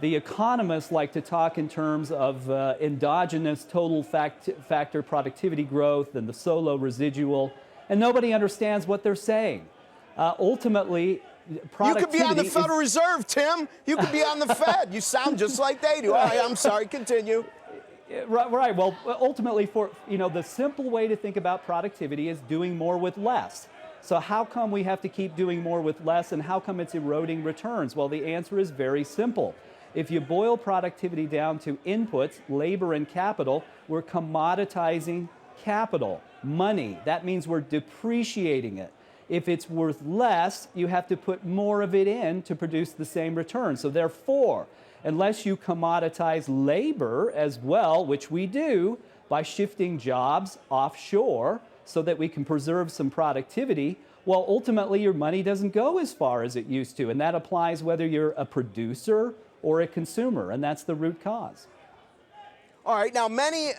The economists like to talk in terms of endogenous total factor productivity growth and the solo residual, and nobody understands what they're saying. Ultimately, productivity. You could be on the Federal Reserve, Tim. You could be on the Fed. You sound just like they do. All right, I'm sorry. Continue. Right. Well, ultimately, the simple way to think about productivity is doing more with less. So how come we have to keep doing more with less, and how come it's eroding returns? Well, the answer is very simple. If you boil productivity down to inputs, labor and capital, we're commoditizing capital, money. That means we're depreciating it. If it's worth less, you have to put more of it in to produce the same return. So therefore, unless you commoditize labor as well, which we do by shifting jobs offshore so that we can preserve some productivity, well, ultimately your money doesn't go as far as it used to. And that applies whether you're a producer or a consumer, and that's the root cause. All right, now many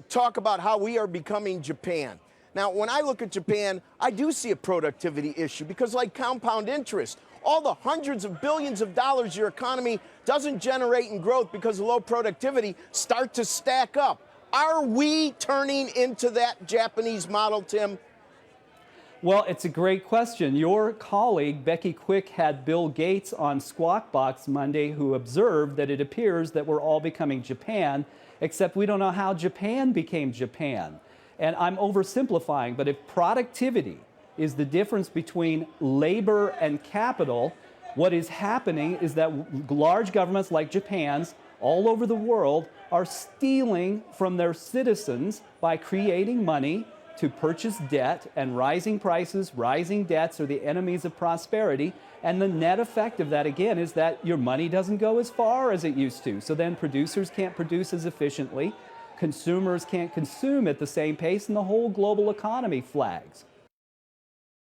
talk about how we are becoming Japan. Now, when I look at Japan, I do see a productivity issue because, like compound interest, all the hundreds of billions of dollars your economy doesn't generate in growth because of low productivity start to stack up. Are we turning into that Japanese model, Tim? Well, it's a great question. Your colleague, Becky Quick, had Bill Gates on Squawk Box Monday, who observed that it appears that we're all becoming Japan, except we don't know how Japan became Japan. And I'm oversimplifying, but if productivity is the difference between labor and capital, what is happening is that large governments like Japan's all over the world are stealing from their citizens by creating money to purchase debt, and rising prices, rising debts are the enemies of prosperity. And the net effect of that, again, is that your money doesn't go as far as it used to. So then producers can't produce as efficiently, consumers can't consume at the same pace, and the whole global economy flags.